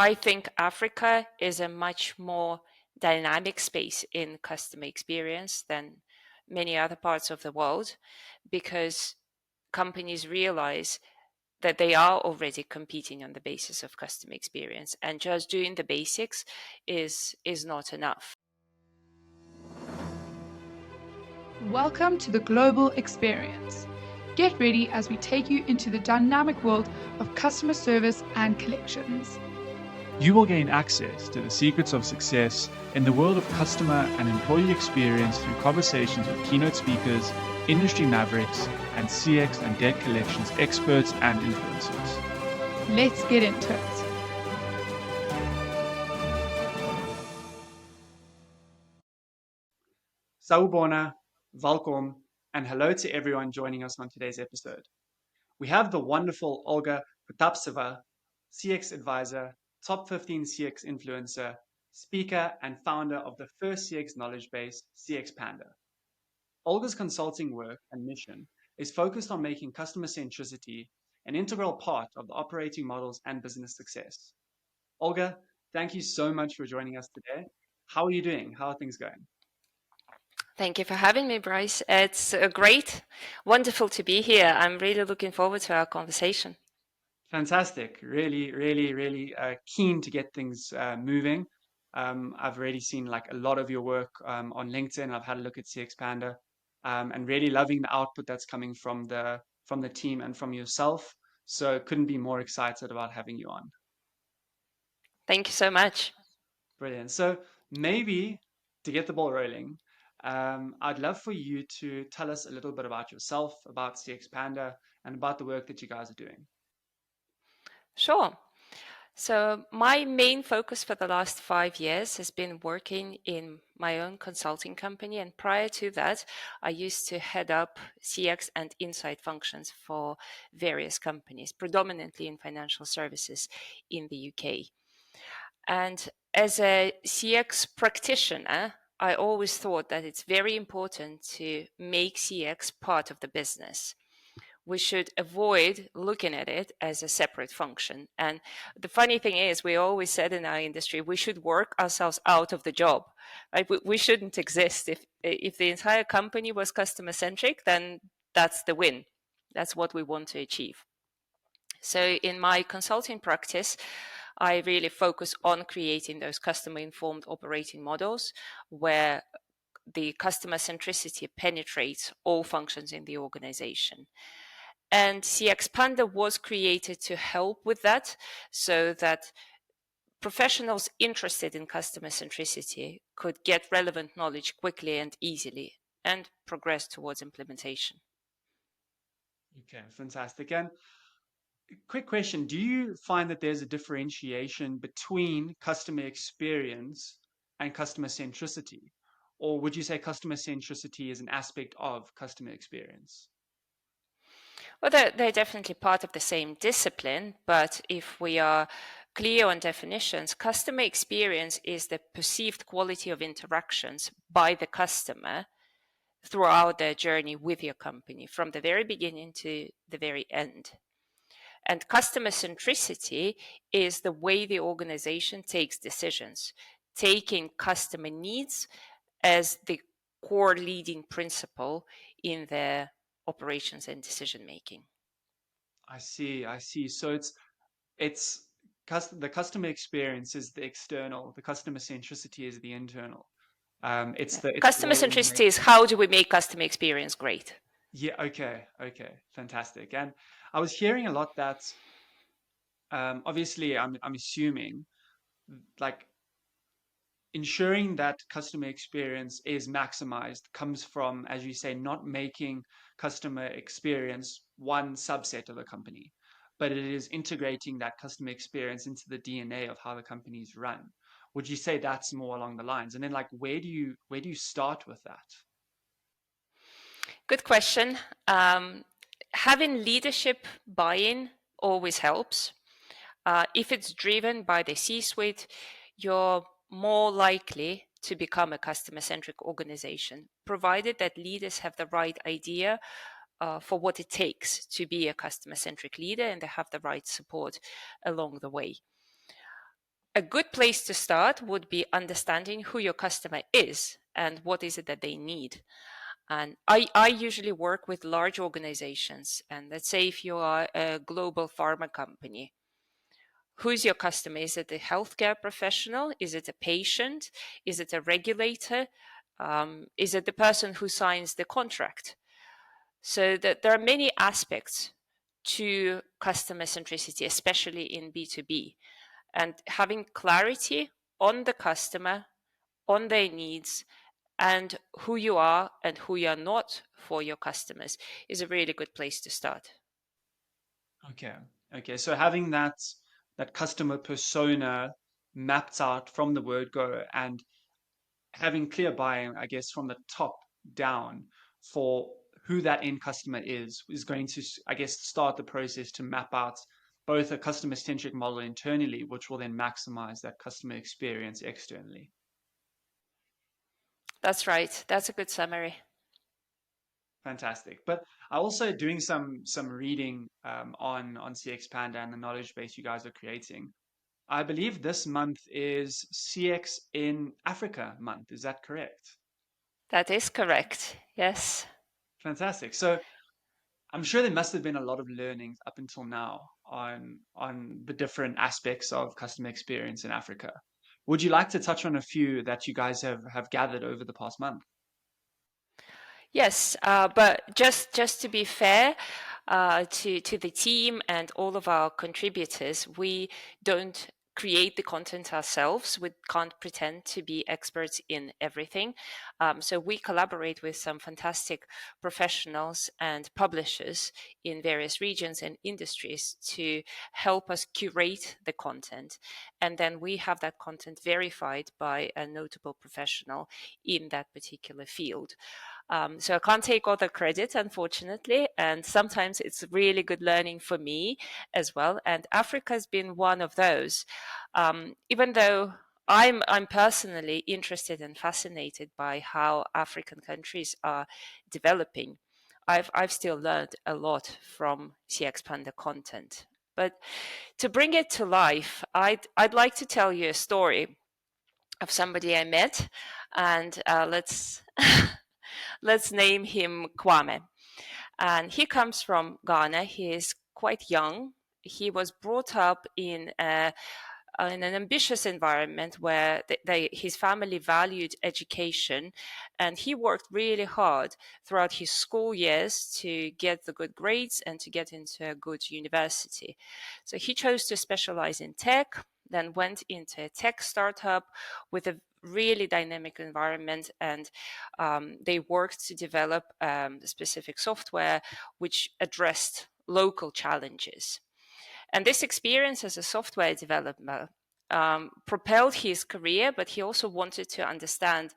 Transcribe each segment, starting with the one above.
I think Africa is a much more dynamic space in customer experience than many other parts of the world, because companies realize that they are already competing on the basis of customer experience, and just doing the basics is not enough. Welcome to the Global Experience. Get ready as we take you into the dynamic world of customer service and collections. You will gain access to the secrets of success in the world of customer and employee experience through conversations with keynote speakers, industry mavericks, and CX and debt collections experts and influencers. Let's get into it. Sawubona, welcome, and hello to everyone joining us on today's episode. We have the wonderful Olga Potaptseva, CX advisor, top 15 CX influencer, speaker, and founder of the first CX knowledge base, CX Panda. Olga's consulting work and mission is focused on making customer centricity an integral part of the operating models and business success. Olga, thank you so much for joining us today. How are you doing? How are things going? Thank you for having me, Bryce. It's great, wonderful to be here. I'm really looking forward to our conversation. Fantastic. Really keen to get things moving. I've already seen like a lot of your work on LinkedIn. I've had a look at CX Panda, and really loving the output that's coming from the team and from yourself. So couldn't be more excited about having you on. Thank you so much. Brilliant. So maybe to get the ball rolling, I'd love for you to tell us a little bit about yourself, about CX Panda, and about the work that you guys are doing. Sure. So my main focus for the last 5 years has been working in my own consulting company. And prior to that, I used to head up CX and insight functions for various companies, predominantly in financial services in the UK. And as a CX practitioner, I always thought that it's very important to make CX part of the business. We should avoid looking at it as a separate function. And the funny thing is, we always said in our industry, we should work ourselves out of the job. Right? We shouldn't exist. If the entire company was customer centric, then that's the win. That's what we want to achieve. So in my consulting practice, I really focus on creating those customer informed operating models where the customer centricity penetrates all functions in the organization. And CX Panda was created to help with that, so that professionals interested in customer centricity could get relevant knowledge quickly and easily and progress towards implementation. Okay, fantastic. And quick question, do you find that there's a differentiation between customer experience and customer centricity? Or would you say customer centricity is an aspect of customer experience? Well, they're definitely part of the same discipline, but if we are clear on definitions, customer experience is the perceived quality of interactions by the customer throughout their journey with your company, from the very beginning to the very end. And customer centricity is the way the organization takes decisions, taking customer needs as the core leading principle in their operations and decision making. I see. So it's the customer experience is the external, the customer centricity is the internal. It's the Customer way we make. centricity is how do we make customer experience great? Yeah, okay, fantastic. And I was hearing a lot that obviously I'm assuming like ensuring that customer experience is maximized comes from, as you say, not making customer experience one subset of a company, but it is integrating that customer experience into the DNA of how the company's run. Would you say that's more along the lines? And then like where do you start with that? Good question. Having leadership buy-in always helps. If it's driven by the C-suite, you're more likely to become a customer-centric organization, provided that leaders have the right idea for what it takes to be a customer-centric leader and they have the right support along the way. A good place to start would be understanding who your customer is and what is it that they need. And I usually work with large organizations. And let's say if you are a global pharma company, who's your customer? Is it a healthcare professional? Is it a patient? Is it a regulator? Is it the person who signs the contract? So that there are many aspects to customer centricity, especially in B2B. And having clarity on the customer, on their needs, and who you are and who you are not for your customers is a really good place to start. Okay. Okay. So having that customer persona mapped out from the word go and having clear buy-in, I guess, from the top down for who that end customer is going to, I guess, start the process to map out both a customer-centric model internally, which will then maximize that customer experience externally. That's right. That's a good summary. Fantastic. But I also doing some reading on CX Panda and the knowledge base you guys are creating. I believe this month is CX in Africa month. Is that correct? That is correct. Yes. Fantastic. So I'm sure there must have been a lot of learnings up until now on the different aspects of customer experience in Africa. Would you like to touch on a few that you guys have gathered over the past month? Yes, but just to be fair to the team and all of our contributors, we don't create the content ourselves. We can't pretend to be experts in everything. So we collaborate with some fantastic professionals and publishers in various regions and industries to help us curate the content. And then we have that content verified by a notable professional in that particular field. So I can't take all the credit, unfortunately, and sometimes it's really good learning for me as well. And Africa has been one of those. Even though I'm personally interested and fascinated by how African countries are developing, I've still learned a lot from CX Panda content. But to bring it to life, I'd like to tell you a story of somebody I met, and let's name him Kwame. And he comes from Ghana. He is quite young. He was brought up in an ambitious environment where his family valued education, and he worked really hard throughout his school years to get the good grades and to get into a good university. So he chose to specialize in tech, then went into a tech startup with a really dynamic environment, and they worked to develop specific software which addressed local challenges. And this experience as a software developer propelled his career, but he also wanted to understand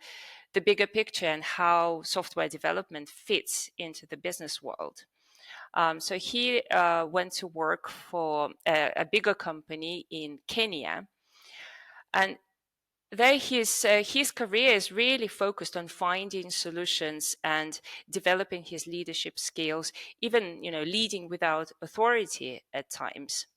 the bigger picture and how software development fits into the business world. So he went to work for a bigger company in Kenya. And there his career is really focused on finding solutions and developing his leadership skills, even leading without authority at times.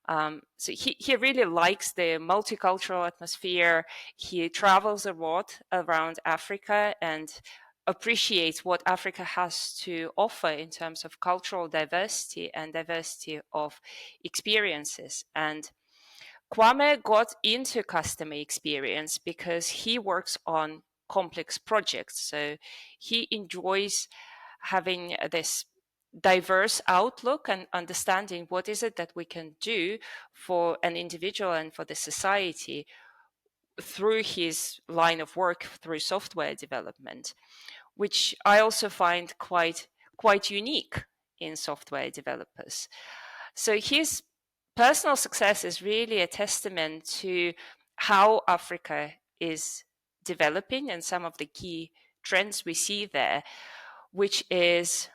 So he really likes the multicultural atmosphere. He travels a lot around Africa and appreciates what Africa has to offer in terms of cultural diversity and diversity of experiences. And Kwame got into customer experience because he works on complex projects. So he enjoys having this diverse outlook and understanding what is it that we can do for an individual and for the society through his line of work, through software development, which I also find quite unique in software developers. So his personal success is really a testament to how Africa is developing and some of the key trends we see there, which is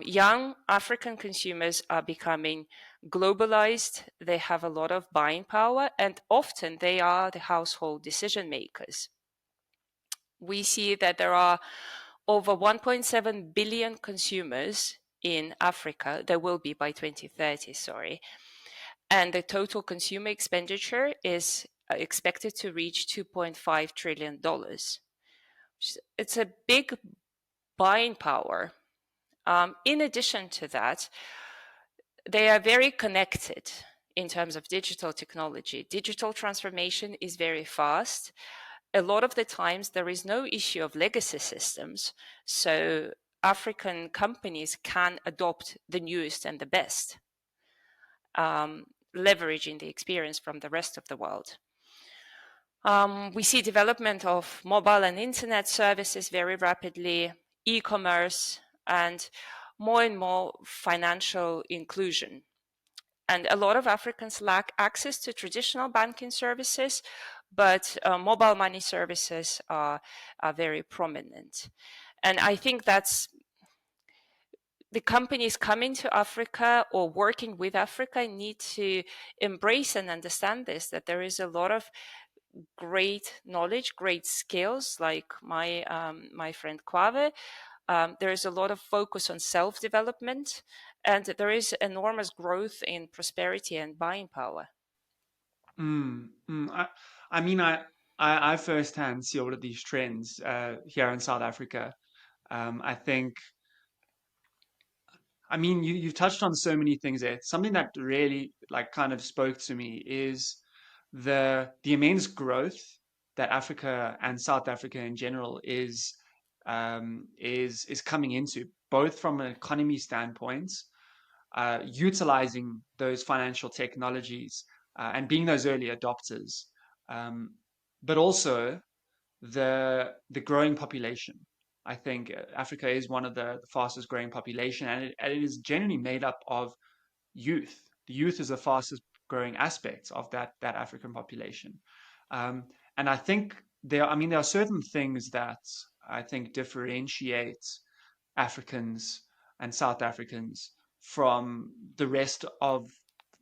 young African consumers are becoming globalized. They have a lot of buying power, and often they are the household decision makers. We see that there are over 1.7 billion consumers in Africa. There will be by 2030, sorry. and the total consumer expenditure is expected to reach $2.5 trillion. It's a big buying power. In addition to that, they are very connected in terms of digital technology. Digital transformation is very fast. A lot of the times, there is no issue of legacy systems. So African companies can adopt the newest and the best, leveraging the experience from the rest of the world. We see development of mobile and internet services very rapidly, e-commerce, and more financial inclusion. And a lot of Africans lack access to traditional banking services, but mobile money services are very prominent. And I think that's the companies coming to Africa or working with Africa need to embrace and understand this, that there is a lot of great knowledge, great skills, like my friend Kwave. There is a lot of focus on self-development, and there is enormous growth in prosperity and buying power. Mm, mm. I mean, I firsthand see all of these trends here in South Africa. I think, I mean, you've touched on so many things there. Something that really like kind of spoke to me is the immense growth that Africa and South Africa in general is coming into, both from an economy standpoint, utilizing those financial technologies and being those early adopters, um, but also the growing population. I think Africa is one of the fastest growing population, and it is generally made up of youth. The youth is the fastest growing aspect of that African population, um, and I think I mean, there are certain things that I think differentiate Africans and South Africans from the rest of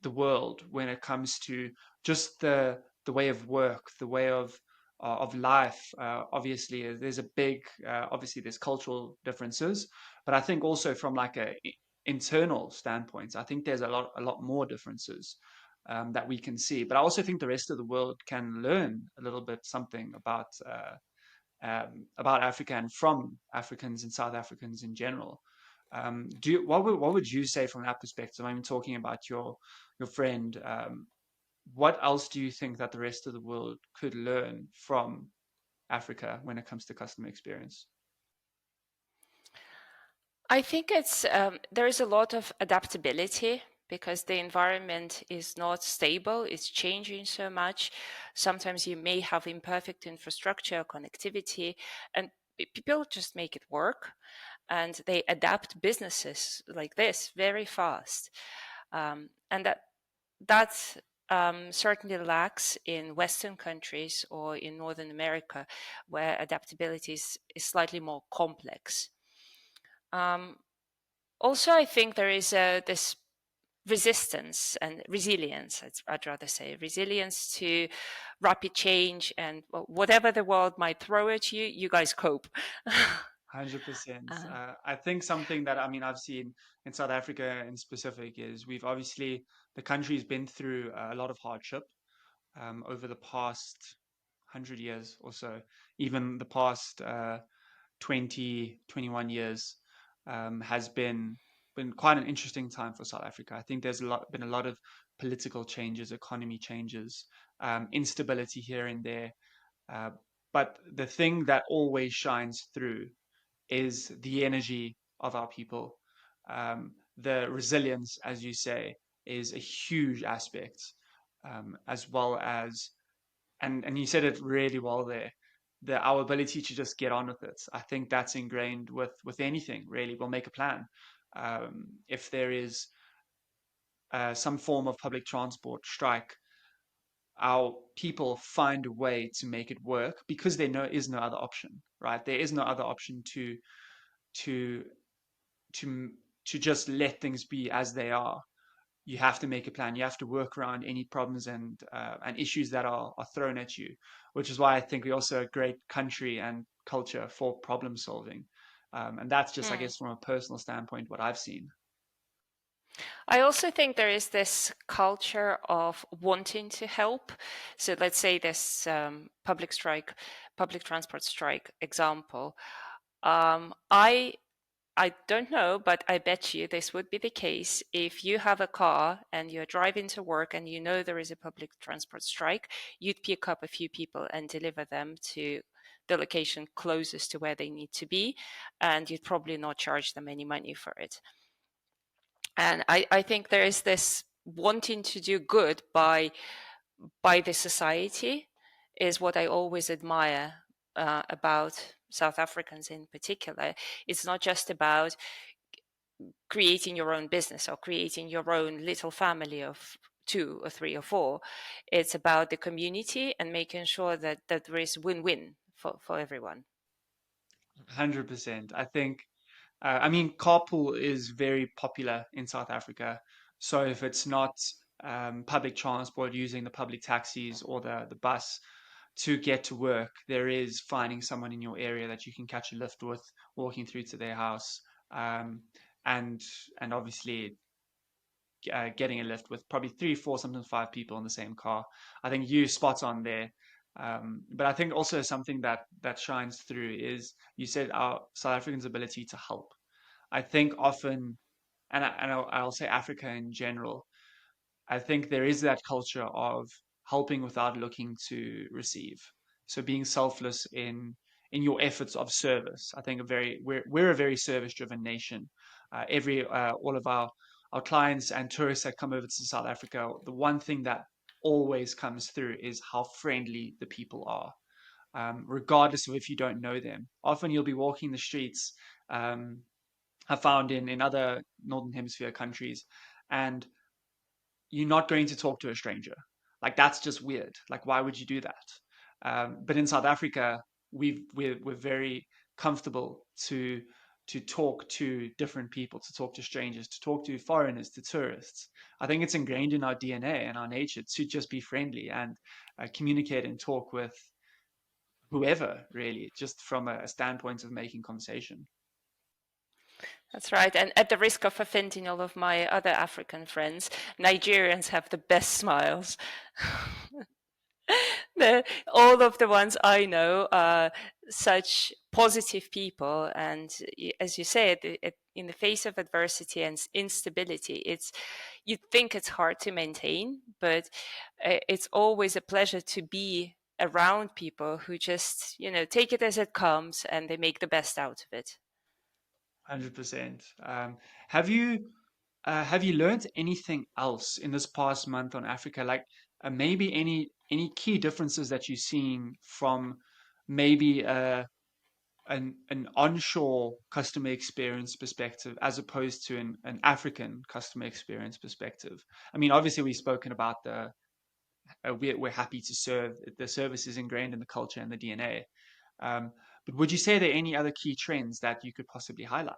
the world when it comes to just the way of work, the way of life. Obviously, there's a big obviously there's cultural differences, but I think also from like a internal standpoint, I think there's a lot more differences that we can see. But I also think the rest of the world can learn a little bit something about Africa and from Africans and South Africans in general. What would you say from that perspective? I'm talking about your friend. What else do you think that the rest of the world could learn from Africa when it comes to customer experience? I think it's there is a lot of adaptability because the environment is not stable, it's changing so much. Sometimes you may have imperfect infrastructure, connectivity, and people just make it work, and they adapt businesses like this very fast. And that certainly lacks in Western countries or in Northern America, where adaptability is slightly more complex. Um, Also, I think there is this resistance and resilience, I'd rather say, resilience to rapid change, and whatever the world might throw at you, you guys cope. 100%. uh, I think something that I mean I've seen in South Africa in specific is we've obviously the country's been through a lot of hardship over the past 100 years or so, even the past 20, 21 years has been quite an interesting time for South Africa. I think there's been a lot of political changes, economy changes, instability here and there. Uh, but the thing that always shines through is the energy of our people. The resilience, as you say, is a huge aspect, as well as and you said it really well there. Our ability to just get on with it. I think that's ingrained with anything really. We'll make a plan. If there is some form of public transport strike, our people find a way to make it work because is no other option, right? There is no other option to to to just let things be as they are. You have to make a plan. You have to work around any problems and issues that are thrown at you, which is why I think we're also a great country and culture for problem solving. And that's just, I mm. guess, from a personal standpoint, what I've seen. I also think there is this culture of wanting to help. So let's say this public transport strike example. I don't know, but I bet you this would be the case if you have a car and you're driving to work and you know there is a public transport strike, you'd pick up a few people and deliver them to the location closest to where they need to be, and you'd probably not charge them any money for it. And I think there is this wanting to do good by the society is what I always admire about South Africans in particular. It's not just about creating your own business or creating your own little family of 2 or 3 or 4. It's about the community and making sure that there is win-win for everyone. 100%. I think, I mean, carpool is very popular in South Africa. So if it's not public transport, using the public taxis or the bus to get to work, there is finding someone in your area that you can catch a lift with, walking through to their house, um, and and obviously getting a lift with probably three, four, sometimes five people in the same car. I think you spot on there. But I think also something that shines through is you said our South Africans' ability to help. I think often, I'll say Africa in general, I think there is that culture of helping without looking to receive. So being selfless in your efforts of service. I think we're a very service driven nation. Every all of our clients and tourists that come over to South Africa, the one thing that always comes through is how friendly the people are, regardless of if you don't know them. Often you'll be walking the streets. I found in other Northern Hemisphere countries, and you're not going to talk to a stranger. Like that's just weird. Like why would you do that? But in South Africa, we're very comfortable to talk to different people, to talk to strangers, to talk to foreigners, to tourists. I think it's ingrained in our DNA and our nature to just be friendly and communicate and talk with whoever, really, just from a standpoint of making conversation. That's right. And at the risk of offending all of my other African friends, Nigerians have the best smiles. All of the ones I know are such positive people, and as you said, in the face of adversity and instability, you'd think it's hard to maintain, but it's always a pleasure to be around people who just take it as it comes and they make the best out of it. 100%. Have you learned anything else in this past month on Africa? Like maybe any key differences that you're seeing from maybe an onshore customer experience perspective as opposed to an African customer experience perspective? I mean, obviously we've spoken about the we're happy to serve. The service is ingrained in the culture and the DNA. Um, but would you say there are any other key trends that you could possibly highlight?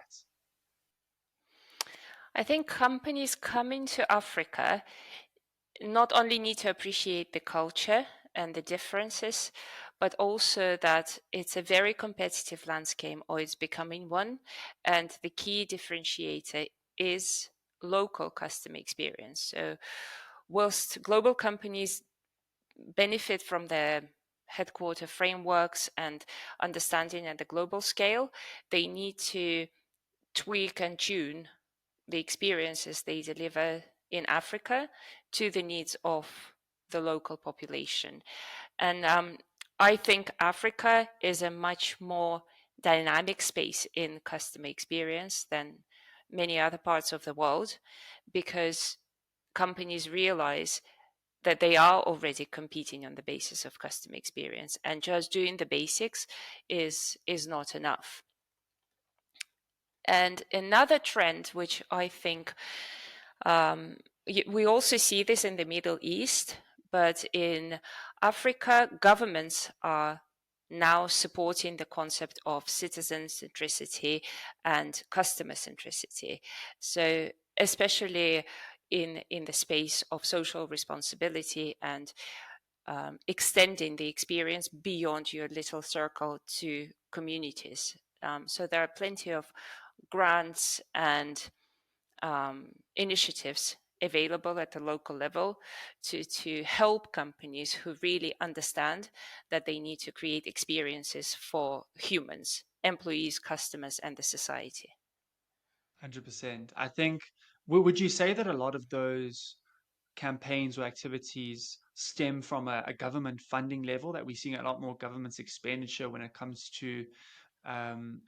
I think companies coming to Africa not only need to appreciate the culture and the differences, but also that it's a very competitive landscape, or it's becoming one. And the key differentiator is local customer experience. So, whilst global companies benefit from their headquarter frameworks and understanding at the global scale, they need to tweak and tune the experiences they deliver in Africa to the needs of the local population. And I think Africa is a much more dynamic space in customer experience than many other parts of the world, because companies realize that they are already competing on the basis of customer experience, and just doing the basics is not enough. And another trend, which I think we also see this in the Middle East, but in Africa, governments are now supporting the concept of citizen centricity and customer centricity. So, especially in the space of social responsibility and extending the experience beyond your little circle to communities. So there are plenty of grants and initiatives available at the local level to help companies who really understand that they need to create experiences for humans, employees, customers, and the society. 100%. I think, would you say that a lot of those campaigns or activities stem from a government funding level, that we're seeing a lot more government's expenditure when it comes to um,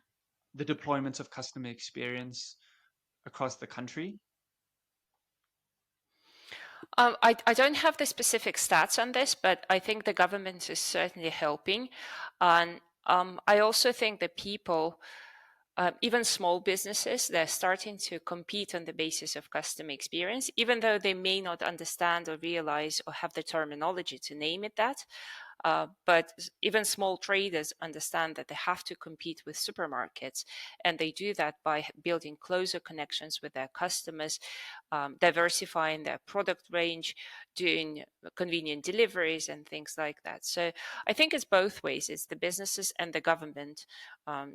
the deployment of customer experience across the country? I don't have the specific stats on this, but I think the government is certainly helping. And I also think that people, even small businesses, they're starting to compete on the basis of customer experience, even though they may not understand or realize or have the terminology to name it that. But even small traders understand that they have to compete with supermarkets, and they do that by building closer connections with their customers, diversifying their product range, doing convenient deliveries, and things like that. So I think it's both ways. It's the businesses and the government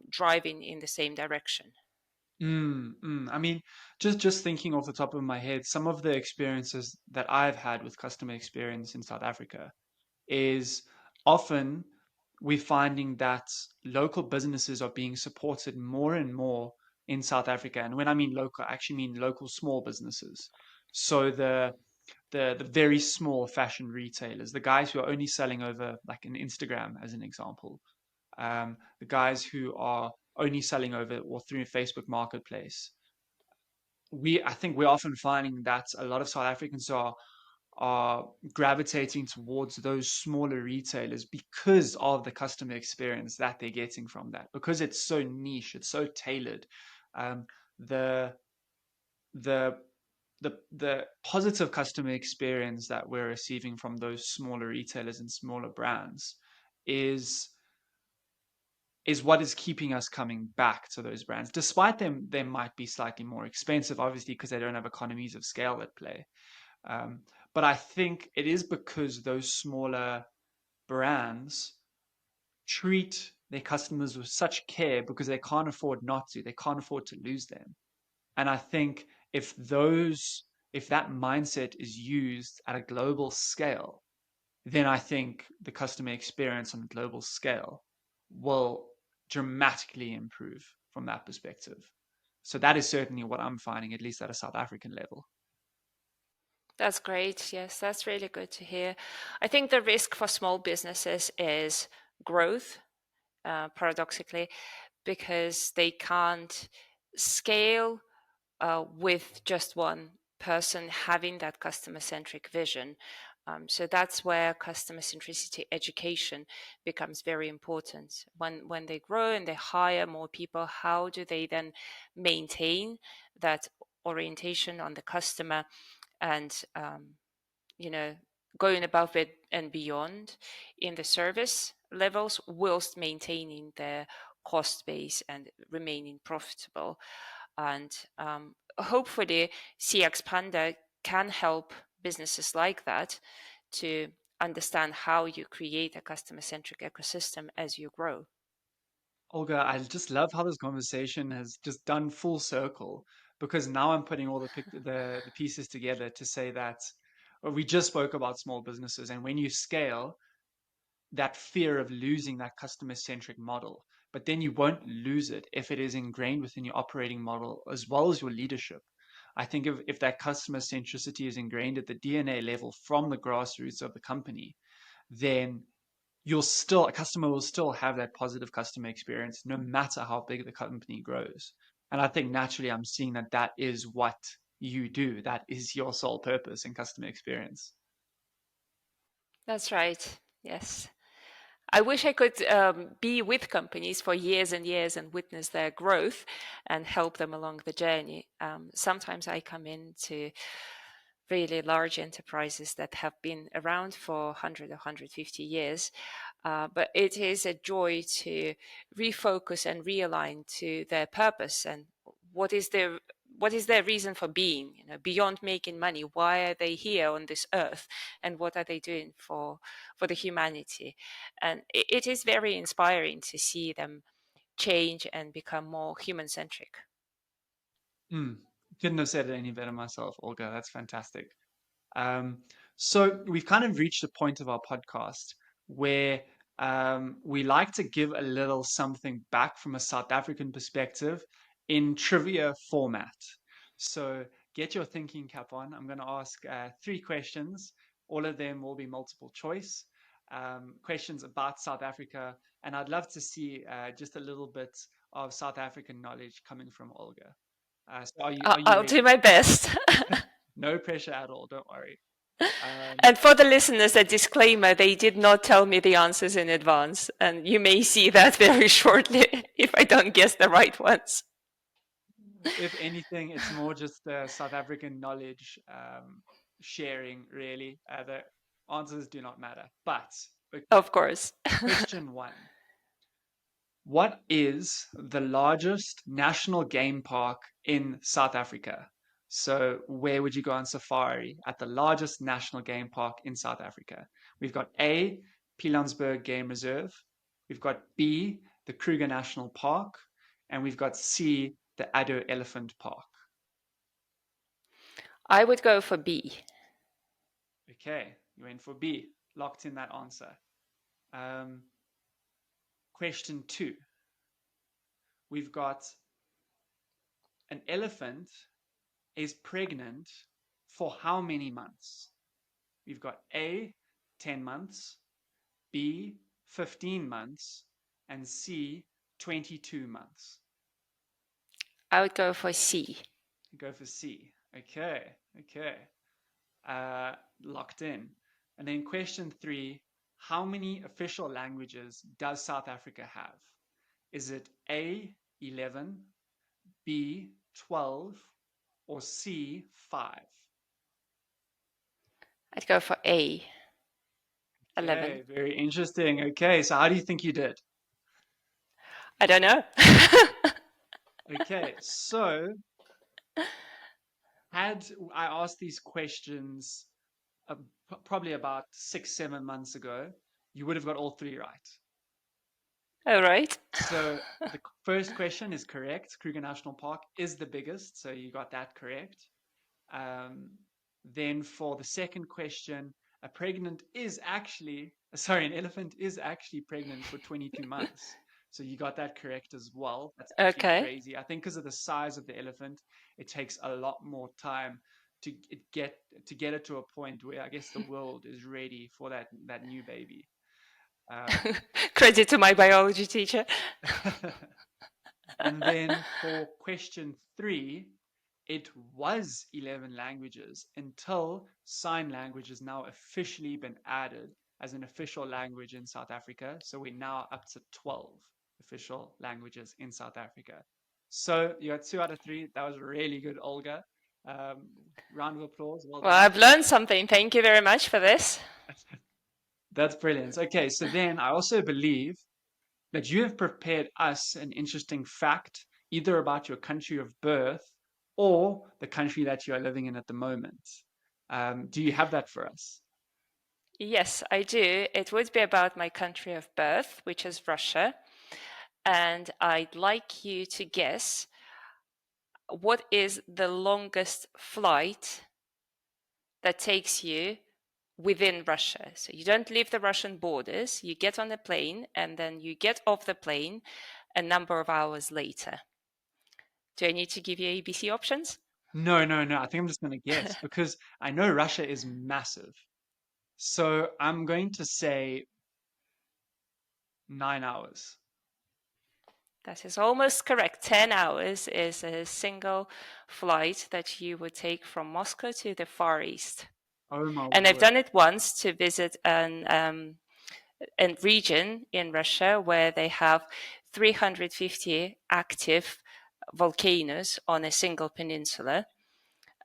driving in the same direction. I mean, just thinking off the top of my head, some of the experiences that I've had with customer experience in South Africa is often we're finding that local businesses are being supported more and more in South Africa. And when I mean local, I actually mean local small businesses. So the very small fashion retailers, the guys who are only selling over like an Instagram, as an example, the guys who are only selling over or through Facebook Marketplace. I think we're often finding that a lot of South Africans are gravitating towards those smaller retailers because of the customer experience that they're getting from that. Because it's so niche, it's so tailored. Um, the the the positive customer experience that we're receiving from those smaller retailers and smaller brands is is what is keeping us coming back to those brands, despite them they might be slightly more expensive, obviously, because they don't have economies of scale at play. Um, but I think it is because those smaller brands treat their customers with such care because they can't afford not to. They can't afford to lose them. And I think if that mindset is used at a global scale, then I think the customer experience on a global scale will dramatically improve from that perspective. So that is certainly what I'm finding, at least at a South African level. That's great. Yes, that's really good to hear. I think the risk for small businesses is growth, paradoxically, because they can't scale with just one person having that customer centric vision. So that's where customer centricity education becomes very important. When they grow and they hire more people, how do they then maintain that orientation on the customer and you know going above it and beyond in the service levels whilst maintaining their cost base and remaining profitable? And hopefully, CX Panda can help businesses like that to understand how you create a customer centric ecosystem as you grow. Olga, I just love how this conversation has just done full circle, because now I'm putting all the pieces together to say that we just spoke about small businesses, and when you scale, that fear of losing that customer centric model. But then you won't lose it if it is ingrained within your operating model as well as your leadership. I think if that customer centricity is ingrained at the DNA level from the grassroots of the company, then a customer will still have that positive customer experience no matter how big the company grows. And I think naturally I'm seeing that that is what you do. That is your sole purpose in customer experience. That's right. Yes. I wish I could be with companies for years and years and witness their growth and help them along the journey. Sometimes I come into really large enterprises that have been around for 100 or 150 years. But it is a joy to refocus and realign to their purpose and what is their what is their reason for being, beyond making money. Why are they here on this earth, and what are they doing for the humanity? And it is very inspiring to see them change and become more human centric. Mm. Couldn't have said it any better myself, Olga. That's fantastic. Um, so we've kind of reached a point of our podcast where we like to give a little something back from a South African perspective in trivia format. So get your thinking cap on. I'm going to ask three questions. All of them will be multiple choice questions about South Africa, and I'd love to see just a little bit of South African knowledge coming from Olga. So are you I'll do ready? my best. No pressure at all. Don't worry. Um, And for the listeners, a disclaimer, they did not tell me the answers in advance. And you may see that very shortly if I don't guess the right ones. if anything, it's more just South African knowledge sharing, really. The answers do not matter. But, okay, Of course. question one. What is the largest national game park in South Africa? So, where would you go on safari at the largest national game park in South Africa? We've got A, Pilanesberg Game Reserve. We've got B, the Kruger National Park. And we've got C, the Addo Elephant Park. I would go for B. Okay, you went for B. Locked in that answer. Um, question two. We've got an elephant is pregnant for how many months? We've got A, 10 months, B, 15 months, and C, 22 months. I would go for C. Go for C. Okay, okay. Locked in. And then question three, how many official languages does South Africa have? Is it A, 11, B, 12, or C, 5? I'd go for A. 11. Okay, very interesting. Okay, so how do you think you did? I don't know. Okay, so had I asked these questions probably about 6, 7 months ago, you would have got all three right. All right. So the first question is correct. Kruger National Park is the biggest, so you got that correct. Um, then for the second question, an elephant is actually pregnant for 22 months. So you got that correct as well. That's actually Okay. crazy. I think because of the size of the elephant, it takes a lot more time to get it to a point where I guess the world is ready for that new baby. Credit to my biology teacher. And then for question three, it was 11 languages until sign language has now officially been added as an official language in South Africa. So we're now up to 12 official languages in South Africa. So you got 2 out of 3. That was really good, Olga. Round of applause. Well Well, done. I've learned something. Thank you very much for this. That's brilliant. Okay, so then I also believe that you have prepared us an interesting fact, either about your country of birth or the country that you are living in at the moment. Do you have that for us? Yes, I do. It would be about my country of birth, which is Russia. And I'd like you to guess what is the longest flight that takes you within Russia. So you don't leave the Russian borders, you get on a plane and then you get off the plane a number of hours later. Do I need to give you ABC options? No, no, no. I think I'm just going to guess because I know Russia is massive. So I'm going to say 9 hours. That is almost correct. 10 hours is a single flight that you would take from Moscow to the Far East. Oh my And I've word. done it once to visit a region in Russia where they have 350 active volcanoes on a single peninsula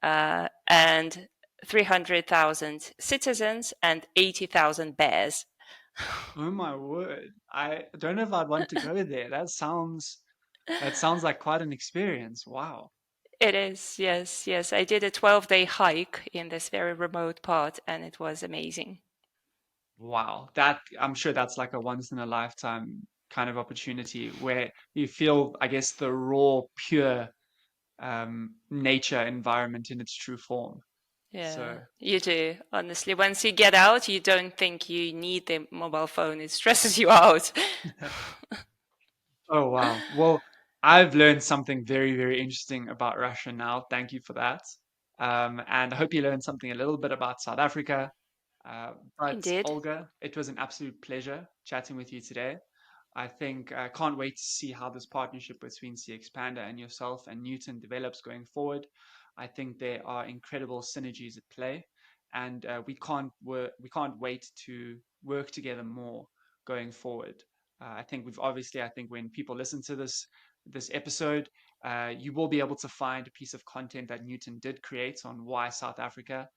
and 300,000 citizens and 80,000 bears. Oh my word. I don't know if I'd want to go there. That sounds like quite an experience. Wow. It is, yes, yes. I did a 12-day hike in this very remote part and it was amazing. Wow. That I'm sure that's like a once in a lifetime kind of opportunity where you feel, I guess, the raw, pure nature environment in its true form. Yeah, So you do. Honestly, once you get out, you don't think you need the mobile phone. It stresses you out. oh wow. Well, I've learned something very, very interesting about Russia now. Thank you for that. And I hope you learned something a little bit about South Africa. But Indeed. Olga, it was an absolute pleasure chatting with you today. I think I can't wait to see how this partnership between CX Panda and yourself and Newton develops going forward. I think there are incredible synergies at play, and we can't wait to work together more going forward. I think I think when people listen to this episode, you will be able to find a piece of content that Newton did create on why South Africa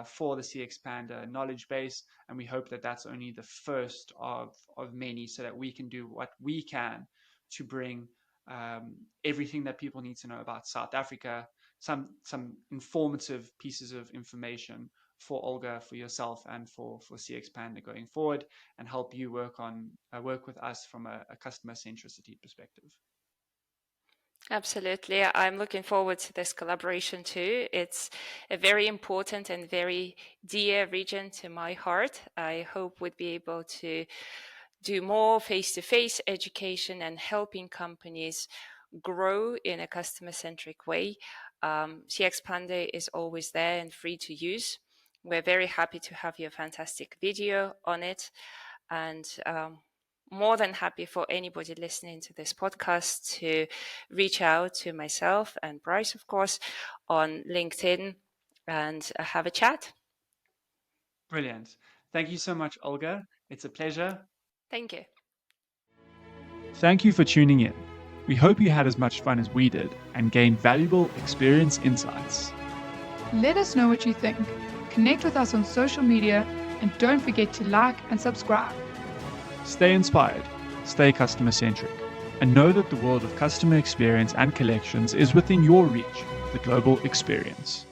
for the CX Panda knowledge base, and we hope that that's only the first of many, so that we can do what we can to bring everything that people need to know about South Africa, some informative pieces of information for Olga, for yourself, and for CX Panda going forward, and help you work with us from a customer centricity perspective. Absolutely. I'm looking forward to this collaboration too. It's a very important and very dear region to my heart. I hope we'd be able to do more face-to-face education and helping companies grow in a customer-centric way. CX Panda is always there and free to use. We're very happy to have your fantastic video on it, and more than happy for anybody listening to this podcast to reach out to myself and Bryce, of course, on LinkedIn and have a chat. Brilliant. Thank you so much, Olga. It's a pleasure. Thank you. Thank you for tuning in. We hope you had as much fun as we did and gained valuable experience insights. Let us know what you think. Connect with us on social media and don't forget to like and subscribe. Stay inspired, stay customer centric, and know that the world of customer experience and collections is within your reach, the global experience.